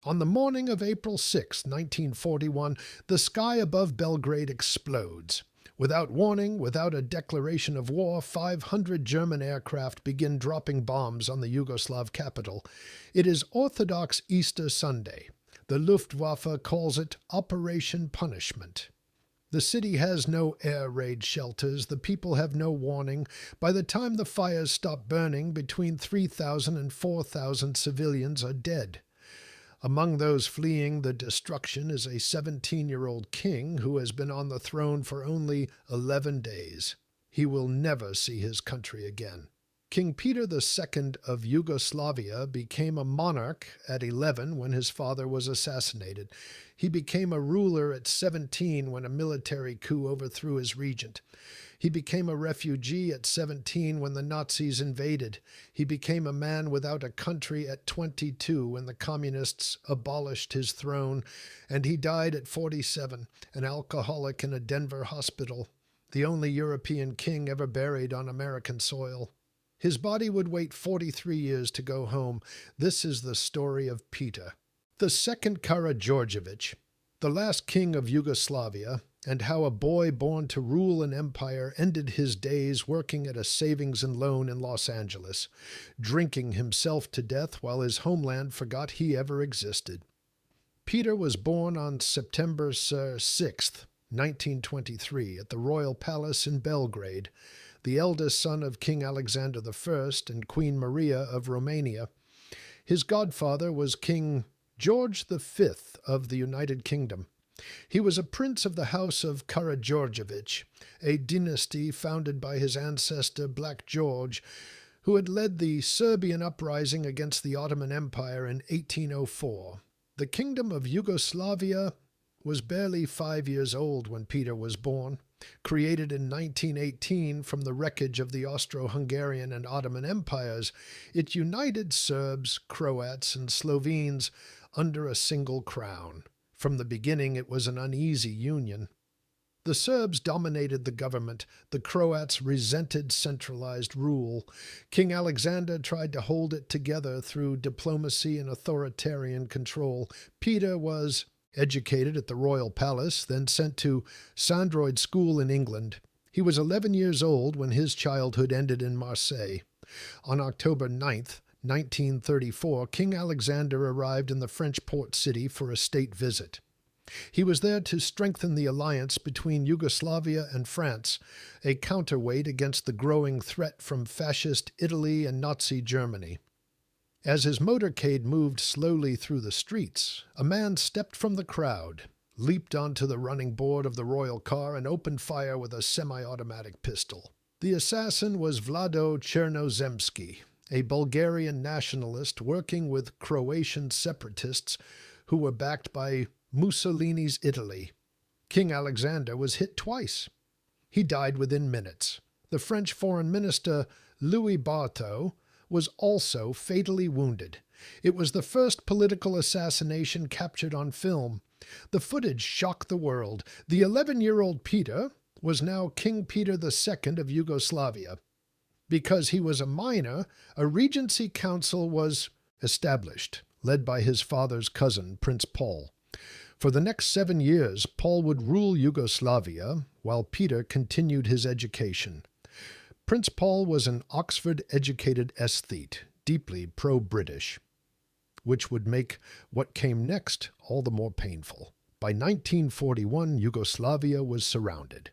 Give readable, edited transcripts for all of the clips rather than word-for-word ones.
On the morning of April 6, 1941, the sky above Belgrade explodes. Without warning, without a declaration of war, 500 German aircraft begin dropping bombs on the Yugoslav capital. It is Orthodox Easter Sunday. The Luftwaffe calls it Operation Punishment. The city has no air raid shelters. The people have no warning. By the time the fires stop burning, between 3,000 and 4,000 civilians are dead. Among those fleeing the destruction is a 17-year-old king who has been on the throne for only 11 days. He will never see his country again. King Peter II of Yugoslavia became a monarch at 11 when his father was assassinated. He became a ruler at 17 when a military coup overthrew his regent. He became a refugee at 17 when the Nazis invaded. He became a man without a country at 22 when the communists abolished his throne, and he died at 47, an alcoholic in a Denver hospital, the only European king ever buried on American soil. His body would wait 43 years to go home. This is the story of Peter. The second Karađorđević, the last king of Yugoslavia, and how a boy born to rule an empire ended his days working at a savings and loan in Los Angeles, drinking himself to death while his homeland forgot he ever existed. Peter was born on September 6th, 1923, at the Royal Palace in Belgrade, the eldest son of King Alexander I and Queen Maria of Romania. His godfather was King George V of the United Kingdom. He was a prince of the House of Karađorđević, a dynasty founded by his ancestor Black George, who had led the Serbian uprising against the Ottoman Empire in 1804. The Kingdom of Yugoslavia was barely 5 years old when Peter was born. Created in 1918 from the wreckage of the Austro-Hungarian and Ottoman empires, it united Serbs, Croats, and Slovenes under a single crown. From the beginning, it was an uneasy union. The Serbs dominated the government. The Croats resented centralized rule. King Alexander tried to hold it together through diplomacy and authoritarian control. Peter was educated at the Royal Palace, then sent to Sandroyd School in England. He was 11 years old when his childhood ended in Marseille. On October 9th, 1934, King Alexander arrived in the French port city for a state visit. He was there to strengthen the alliance between Yugoslavia and France, a counterweight against the growing threat from fascist Italy and Nazi Germany. As his motorcade moved slowly through the streets, a man stepped from the crowd, leaped onto the running board of the royal car, and opened fire with a semi-automatic pistol. The assassin was Vlado Chernozemski, a Bulgarian nationalist working with Croatian separatists who were backed by Mussolini's Italy. King Alexander was hit twice. He died within minutes. The French foreign minister, Louis Barthou, was also fatally wounded. It was the first political assassination captured on film. The footage shocked the world. The 11-year-old Peter was now King Peter II of Yugoslavia. Because he was a minor, a regency council was established, led by his father's cousin, Prince Paul. For the next 7 years, Paul would rule Yugoslavia, while Peter continued his education. Prince Paul was an Oxford-educated aesthete, deeply pro-British, which would make what came next all the more painful. By 1941, Yugoslavia was surrounded.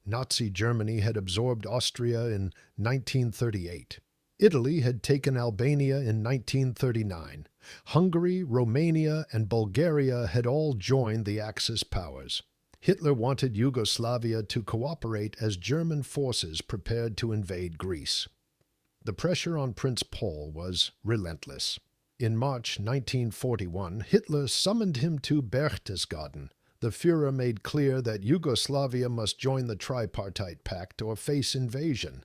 Nazi Germany had absorbed Austria in 1938. Italy had taken Albania in 1939. Hungary, Romania, and Bulgaria had all joined the Axis powers. Hitler wanted Yugoslavia to cooperate as German forces prepared to invade Greece. The pressure on Prince Paul was relentless. In March 1941, Hitler summoned him to Berchtesgaden. The Führer made clear that Yugoslavia must join the Tripartite Pact or face invasion.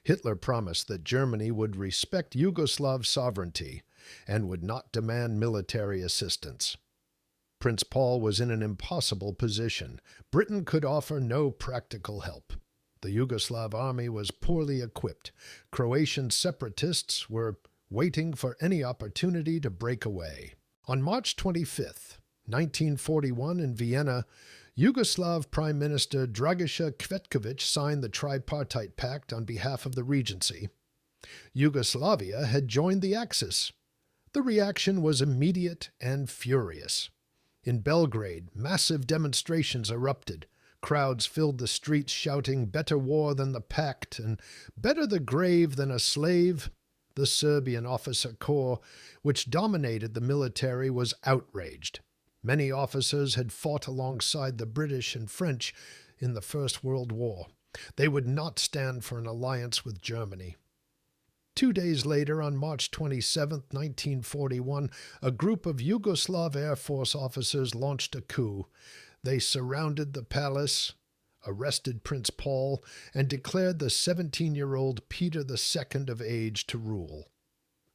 Hitler promised that Germany would respect Yugoslav sovereignty and would not demand military assistance. Prince Paul was in an impossible position. Britain could offer no practical help. The Yugoslav army was poorly equipped. Croatian separatists were waiting for any opportunity to break away. On March 25, 1941, in Vienna, Yugoslav Prime Minister Dragiša Cvetković signed the Tripartite Pact on behalf of the Regency. Yugoslavia had joined the Axis. The reaction was immediate and furious. In Belgrade, massive demonstrations erupted. Crowds filled the streets shouting, "Better war than the pact," and "Better the grave than a slave." The Serbian officer corps, which dominated the military, was outraged. Many officers had fought alongside the British and French in the First World War. They would not stand for an alliance with Germany. 2 days later, on March 27, 1941, a group of Yugoslav Air Force officers launched a coup. They surrounded the palace, arrested Prince Paul, and declared the 17-year-old Peter II of age to rule.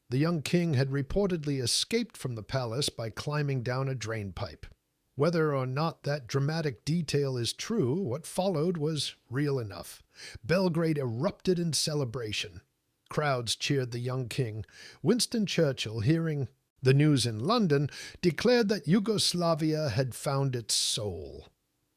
The young king had reportedly escaped from the palace by climbing down a drainpipe. Whether or not that dramatic detail is true, what followed was real enough. Belgrade erupted in celebration. Crowds cheered the young king. Winston Churchill, hearing the news in London, declared that Yugoslavia had found its soul.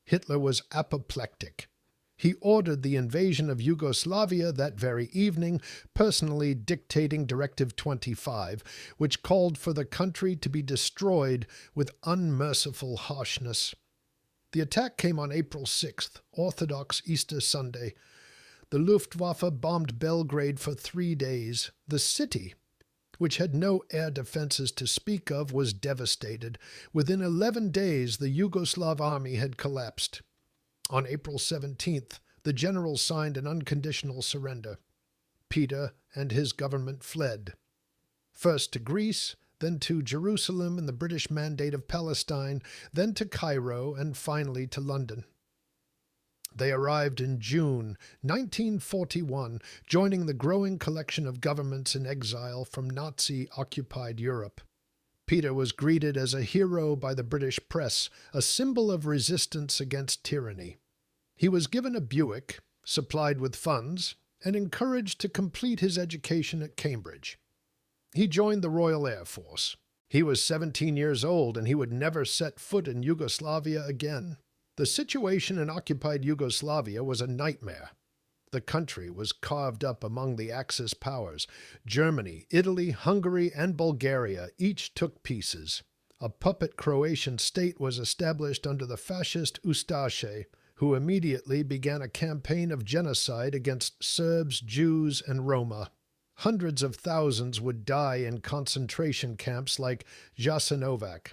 Hitler was apoplectic. He ordered the invasion of Yugoslavia that very evening, personally dictating Directive 25, which called for the country to be destroyed with unmerciful harshness. The attack came on April 6th, Orthodox Easter Sunday. The Luftwaffe bombed Belgrade for 3 days. The city, which had no air defenses to speak of, was devastated. Within 11 days, the Yugoslav army had collapsed. On April 17th, the generals signed an unconditional surrender. Peter and his government fled. First to Greece, then to Jerusalem and the British Mandate of Palestine, then to Cairo, and finally to London. They arrived in June 1941, joining the growing collection of governments in exile from Nazi-occupied Europe. Peter was greeted as a hero by the British press, a symbol of resistance against tyranny. He was given a Buick, supplied with funds, and encouraged to complete his education at Cambridge. He joined the Royal Air Force. He was 17 years old, and he would never set foot in Yugoslavia again. The situation in occupied Yugoslavia was a nightmare. The country was carved up among the Axis powers. Germany, Italy, Hungary, and Bulgaria each took pieces. A puppet Croatian state was established under the fascist Ustaše, who immediately began a campaign of genocide against Serbs, Jews, and Roma. Hundreds of thousands would die in concentration camps like Jasenovac.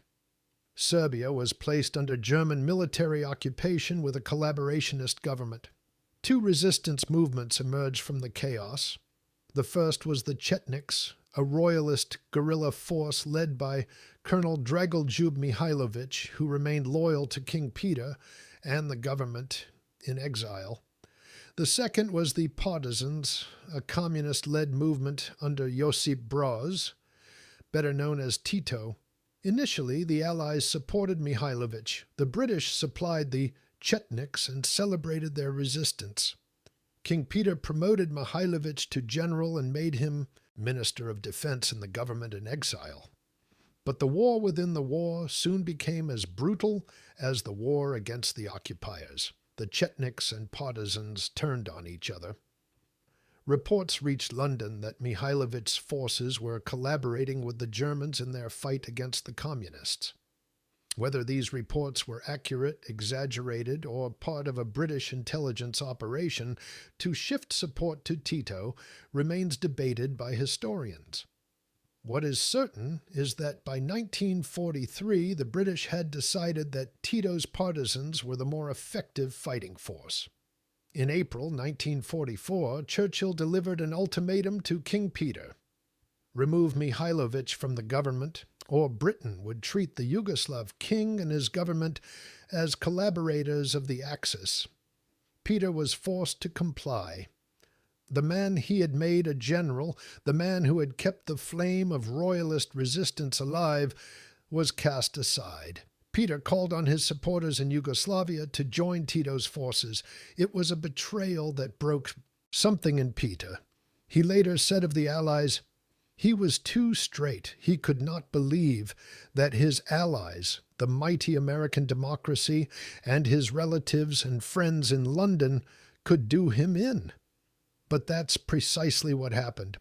Serbia was placed under German military occupation with a collaborationist government. 2 resistance movements emerged from the chaos. The first was the Chetniks, a royalist guerrilla force led by Colonel Dragoljub Mihailović, who remained loyal to King Peter and the government in exile. The second was the Partisans, a communist-led movement under Josip Broz, better known as Tito. Initially, the Allies supported Mihailović. The British supplied the Chetniks and celebrated their resistance. King Peter promoted Mihailović to general and made him Minister of Defense in the government in exile. But the war within the war soon became as brutal as the war against the occupiers. The Chetniks and Partisans turned on each other. Reports reached London that Mihailović's forces were collaborating with the Germans in their fight against the communists. Whether these reports were accurate, exaggerated, or part of a British intelligence operation to shift support to Tito remains debated by historians. What is certain is that by 1943 the British had decided that Tito's partisans were the more effective fighting force. In April 1944, Churchill delivered an ultimatum to King Peter. Remove Mihailović from the government, or Britain would treat the Yugoslav king and his government as collaborators of the Axis. Peter was forced to comply. The man he had made a general, the man who had kept the flame of royalist resistance alive, was cast aside. Peter called on his supporters in Yugoslavia to join Tito's forces. It was a betrayal that broke something in Peter. He later said of the Allies, He was too straight. He could not believe that his allies, the mighty American democracy, and his relatives and friends in London could do him in. But that's precisely what happened.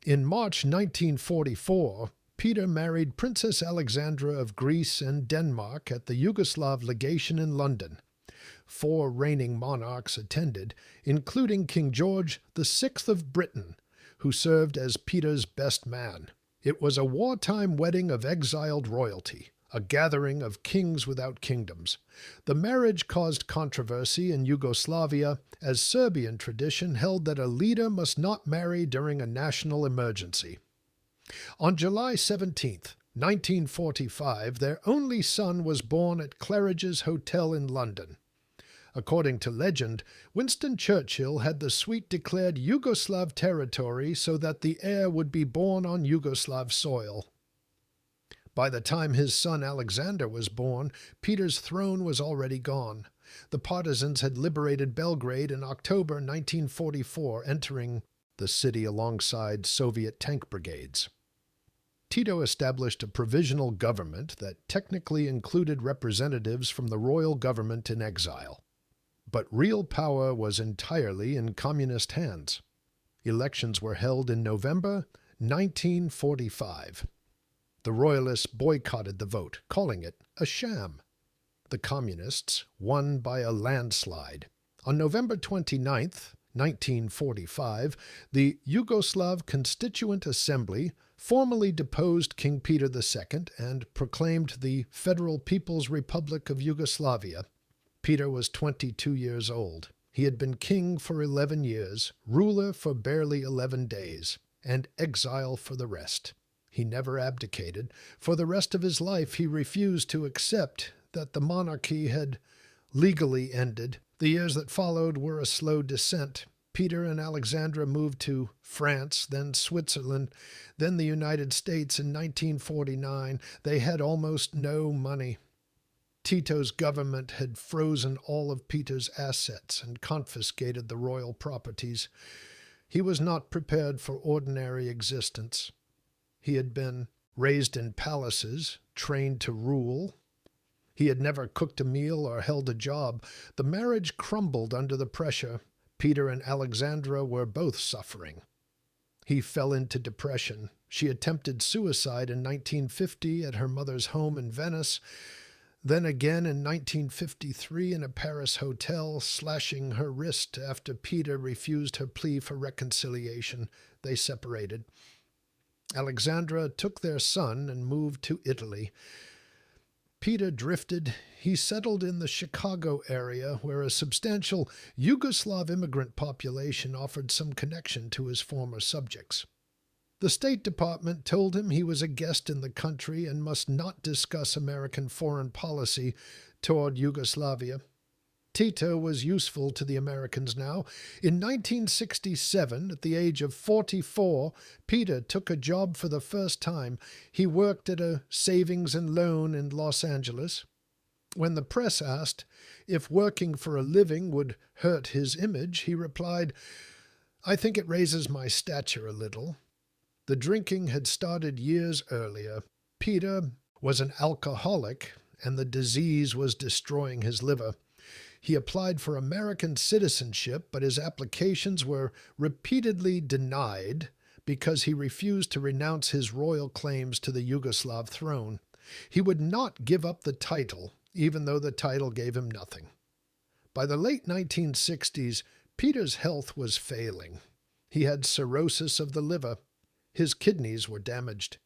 In March 1944, Peter married Princess Alexandra of Greece and Denmark at the Yugoslav legation in London. 4 reigning monarchs attended, including King George VI of Britain, who served as Peter's best man. It was a wartime wedding of exiled royalty, a gathering of kings without kingdoms. The marriage caused controversy in Yugoslavia, as Serbian tradition held that a leader must not marry during a national emergency. On July 17, 1945, their only son was born at Claridge's Hotel in London. According to legend, Winston Churchill had the suite declared Yugoslav territory so that the heir would be born on Yugoslav soil. By the time his son Alexander was born, Peter's throne was already gone. The Partisans had liberated Belgrade in October 1944, entering the city alongside Soviet tank brigades. Tito established a provisional government that technically included representatives from the royal government in exile. But real power was entirely in communist hands. Elections were held in November 1945. The royalists boycotted the vote, calling it a sham. The communists won by a landslide. On November 29, 1945, the Yugoslav Constituent Assembly formally deposed King Peter II and proclaimed the Federal People's Republic of Yugoslavia. Peter was 22 years old. He had been king for 11 years, ruler for barely 11 days, and exile for the rest. He never abdicated. For the rest of his life he refused to accept that the monarchy had legally ended. The years that followed were a slow descent. Peter and Alexandra moved to France, then Switzerland, then the United States in 1949. They had almost no money. Tito's government had frozen all of Peter's assets and confiscated the royal properties. He was not prepared for ordinary existence. He had been raised in palaces, trained to rule. He had never cooked a meal or held a job. The marriage crumbled under the pressure. Peter and Alexandra were both suffering. He fell into depression. She attempted suicide in 1950 at her mother's home in Venice, then again in 1953 in a Paris hotel, slashing her wrist after Peter refused her plea for reconciliation. They separated. Alexandra took their son and moved to Italy. Peter drifted. He settled in the Chicago area, where a substantial Yugoslav immigrant population offered some connection to his former subjects. The State Department told him he was a guest in the country and must not discuss American foreign policy toward Yugoslavia. Tito was useful to the Americans now. In 1967, at the age of 44, Peter took a job for the first time. He worked at a savings and loan in Los Angeles. When the press asked if working for a living would hurt his image, he replied, "I think it raises my stature a little." The drinking had started years earlier. Peter was an alcoholic, and the disease was destroying his liver. He applied for American citizenship, but his applications were repeatedly denied because he refused to renounce his royal claims to the Yugoslav throne. He would not give up the title, even though the title gave him nothing. By the late 1960s, Peter's health was failing. He had cirrhosis of the liver. His kidneys were damaged.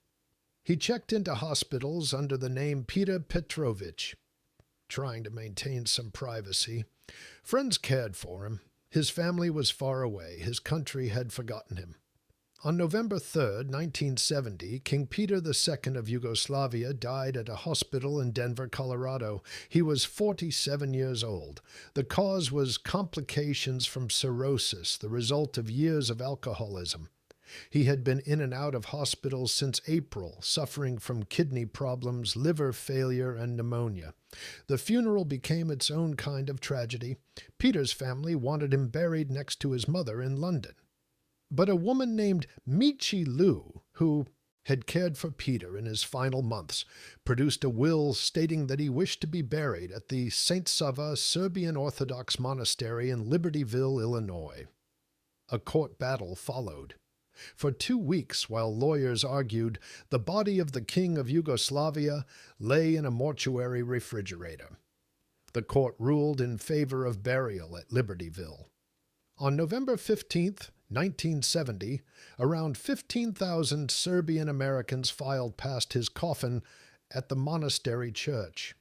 He checked into hospitals under the name Peter Petrovich, trying to maintain some privacy. Friends cared for him. His family was far away. His country had forgotten him. On November 3, 1970, King Peter II of Yugoslavia died at a hospital in Denver, Colorado. He was 47 years old. The cause was complications from cirrhosis, the result of years of alcoholism. He had been in and out of hospitals since April, suffering from kidney problems, liver failure, and pneumonia. The funeral became its own kind of tragedy. Peter's family wanted him buried next to his mother in London. But a woman named Michi Lu, who had cared for Peter in his final months, produced a will stating that he wished to be buried at the St. Sava Serbian Orthodox Monastery in Libertyville, Illinois. A court battle followed. For 2 weeks, while lawyers argued, the body of the King of Yugoslavia lay in a mortuary refrigerator. The court ruled in favor of burial at Libertyville. On November 15th, 1970, around 15,000 Serbian Americans filed past his coffin at the monastery church.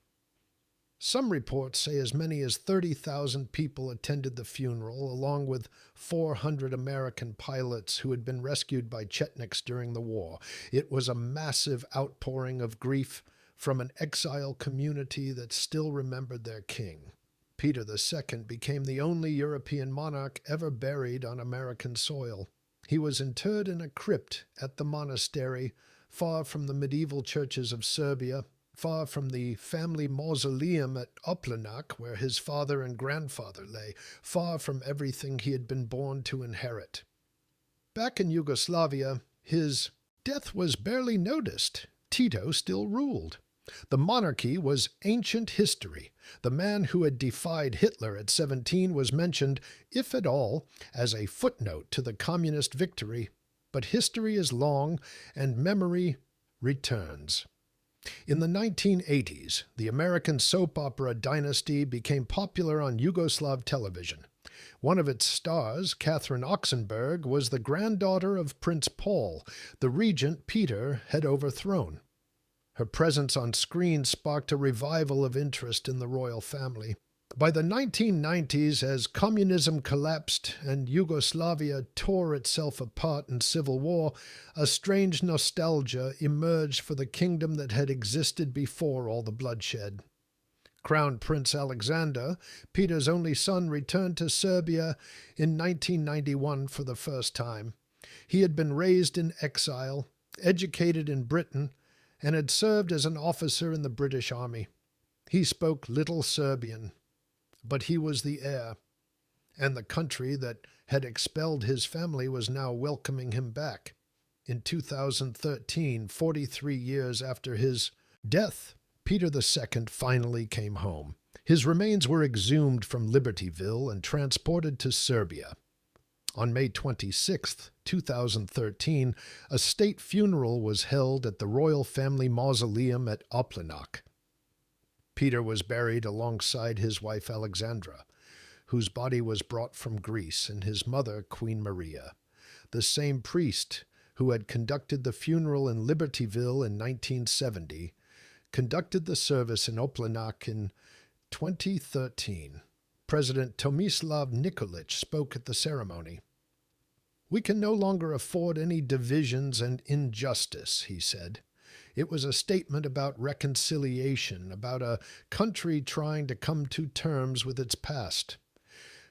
Some reports say as many as 30,000 people attended the funeral, along with 400 American pilots who had been rescued by Chetniks during the war. It was a massive outpouring of grief from an exile community that still remembered their king. Peter II became the only European monarch ever buried on American soil. He was interred in a crypt at the monastery, far from the medieval churches of Serbia, far from the family mausoleum at Oplanak, where his father and grandfather lay, far from everything he had been born to inherit. Back in Yugoslavia, his death was barely noticed. Tito still ruled. The monarchy was ancient history. The man who had defied Hitler at 17 was mentioned, if at all, as a footnote to the communist victory. But history is long, and memory returns. In the 1980s, the American soap opera Dynasty became popular on Yugoslav television. One of its stars, Catherine Oxenberg, was the granddaughter of Prince Paul, the regent Peter had overthrown. Her presence on screen sparked a revival of interest in the royal family. By the 1990s, as communism collapsed and Yugoslavia tore itself apart in civil war, a strange nostalgia emerged for the kingdom that had existed before all the bloodshed. Crown Prince Alexander, Peter's only son, returned to Serbia in 1991 for the first time. He had been raised in exile, educated in Britain, and had served as an officer in the British Army. He spoke little Serbian, but he was the heir, and the country that had expelled his family was now welcoming him back. In 2013, 43 years after his death, Peter II finally came home. His remains were exhumed from Libertyville and transported to Serbia. On May 26, 2013, a state funeral was held at the royal family mausoleum at Oplanak. Peter was buried alongside his wife Alexandra, whose body was brought from Greece, and his mother, Queen Maria. The same priest who had conducted the funeral in Libertyville in 1970 conducted the service in Oplanak in 2013. President Tomislav Nikolic spoke at the ceremony. "We can no longer afford any divisions and injustice," he said. It was a statement about reconciliation, about a country trying to come to terms with its past.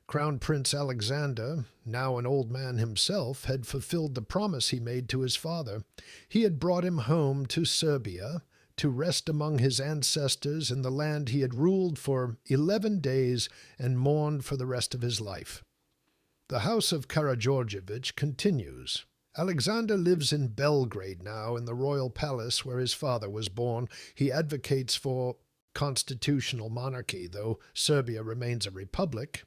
Crown Prince Alexander, now an old man himself, had fulfilled the promise he made to his father. He had brought him home to Serbia to rest among his ancestors in the land he had ruled for 11 days and mourned for the rest of his life. The House of Karađorđević continues. Alexander lives in Belgrade now, in the royal palace where his father was born. He advocates for constitutional monarchy, though Serbia remains a republic.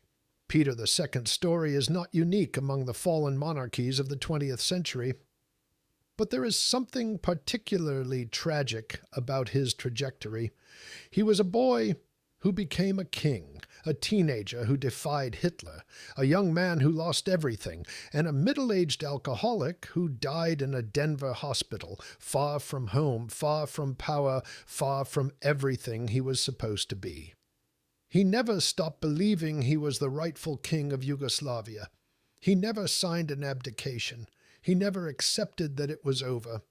Peter II's story is not unique among the fallen monarchies of the 20th century. But there is something particularly tragic about his trajectory. He was a boy who became a king, a teenager who defied Hitler, a young man who lost everything, and a middle-aged alcoholic who died in a Denver hospital, far from home, far from power, far from everything he was supposed to be. He never stopped believing he was the rightful king of Yugoslavia. He never signed an abdication. He never accepted that it was over.